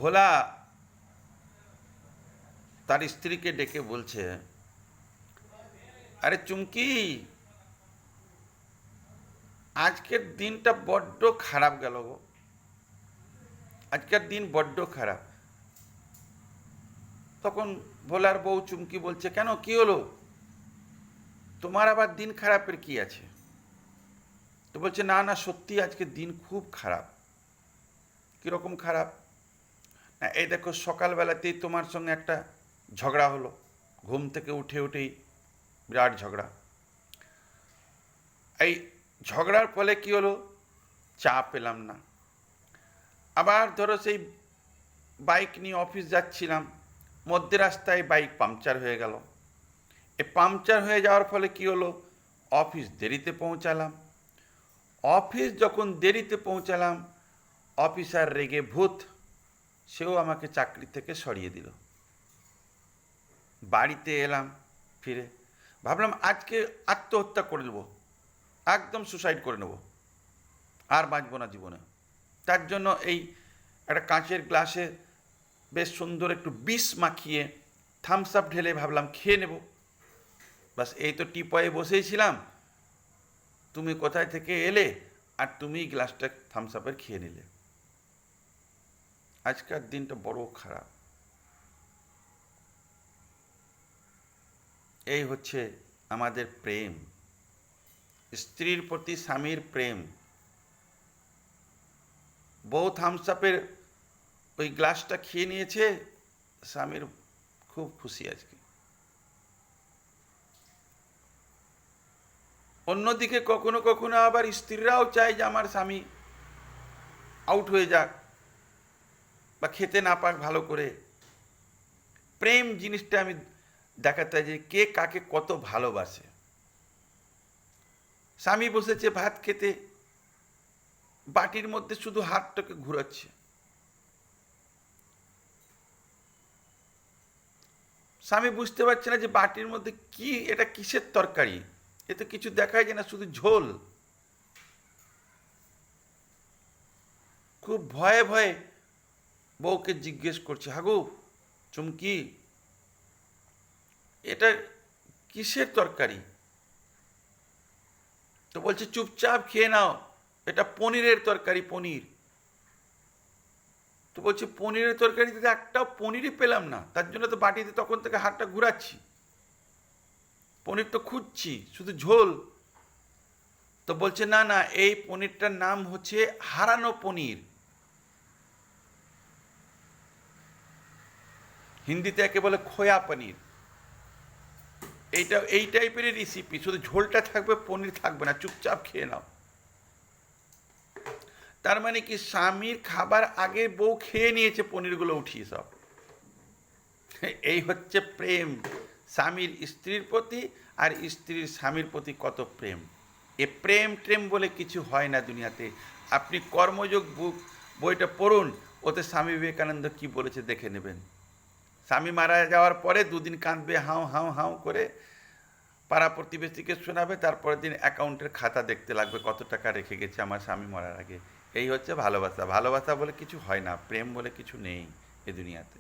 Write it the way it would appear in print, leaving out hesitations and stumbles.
ভোলা তার স্ত্রীকে ডেকে বলছে, আরে চুমকি, আজকের দিনটা বড্ড খারাপ গেল গো। আজকের দিন বড্ড খারাপ। তখন ভোলার বউ চুমকি বলছে, কেন, কি হলো? তোমার আবার দিন খারাপের কি আছে? তো বলছে, না না, সত্যি আজকের দিন খুব খারাপ। কীরকম খারাপ? না, এই দেখো, সকালবেলাতেই তোমার সঙ্গে একটা ঝগড়া হলো। ঘুম থেকে উঠেই বিরাট ঝগড়া। এই ঝগড়ার ফলে কি হলো? চা পেলাম না। আবার ধরো সেই বাইক নিয়ে অফিস যাচ্ছিলাম, মধ্যে রাস্তায় বাইক পাংচার হয়ে গেল। এই পাংচার হয়ে যাওয়ার ফলে কি হলো? অফিস দেরিতে পৌঁছালাম। অফিস যখন দেরিতে পৌঁছালাম, অফিসার রেগে ভূত, সেও আমাকে চাকরি থেকে সরিয়ে দিল। বাড়িতে এলাম, ফিরে ভাবলাম আজকে আত্মহত্যা করে নেব, একদম সুসাইড করে নেব, আর বাঁচব না জীবনে। তার জন্য এই একটা কাঁচের গ্লাসে বেশ সুন্দর একটু বিষ মাখিয়ে থামস আপ ঢেলে ভাবলাম খেয়ে নেব। বাস, এই তো টিপয়ে বসেইছিলাম, তুমি কোথায় থেকে এলে আর তুমি গ্লাসটা থামস আপের খেয়ে নিলে। আজকের দিনটা বড় খারাপ। এই হচ্ছে আমাদের প্রেম, স্ত্রীর প্রতি স্বামীর প্রেম। বউ থামস আপের ওই গ্লাসটা খেয়ে নিয়েছে, স্বামীর খুব খুশি আজকে। অন্যদিকে কখনো কখনো আবার স্ত্রীরাও চায় যে আমার স্বামী আউট হয়ে যাক বা খেতে না পাক ভালো করে। প্রেম জিনিসটা আমি দেখাতে যে কে কাকে কত ভালোবাসে। স্বামী বসেছে ভাত খেতে, বাটির মধ্যে শুধু হাতটাকে ঘুরাচ্ছে। স্বামী বুঝতে পারছে না যে বাটির মধ্যে কি, এটা কিসের তরকারি, এ তো কিছু দেখাই যায় না, শুধু ঝোল। খুব ভয়ে ভয়ে বউকে জিজ্ঞেস করছে, হাগু চুমকি, এটা কিসের তরকারি? তো বলছে, চুপচাপ খেয়ে নাও, এটা পনিরের তরকারি, পনির। তো বলছে, পনিরের তরকারিতে একটাও পনিরই পেলাম না, তার জন্য তো বাটিতে তখন থেকে হাতটা ঘুরাচ্ছি, পনির তো খুঁজছি, শুধু ঝোল। তো বলছে, না না, এই পনিরটার নাম হচ্ছে হারানো পনির। হিন্দিতে একে বলে খোয়া পনির। এই টাইপের রেসিপি, শুধু ঝোলটা থাকবে, পনির থাকবে না, চুপচাপ খেয়ে নাও। তার মানে কি, স্বামীর খাবার আগে বউ খেয়ে নিয়েছে পনিরগুলো উঠিয়ে সব। এই হচ্ছে প্রেম, স্বামীর স্ত্রীর প্রতি আর স্ত্রীর স্বামীর প্রতি কত প্রেম। এ প্রেম ট্রেম বলে কিছু হয় না দুনিয়াতে। আপনি কর্মযোগ বইটা পড়ুন, ওতে স্বামী বিবেকানন্দ কি বলেছে দেখে নেবেন। স্বামী মারা যাওয়ার পরে দুদিন কাঁদবে হাউ হাউ হাউ করে, পাড়া প্রতিবেশীকে শোনাবে, তারপরের দিন অ্যাকাউন্টের খাতা দেখতে লাগবে কত টাকা রেখে গেছে আমার স্বামী মরার আগে। এই হচ্ছে ভালোবাসা। ভালোবাসা বলে কিছু হয় না, প্রেম বলে কিছু নেই এ দুনিয়াতে।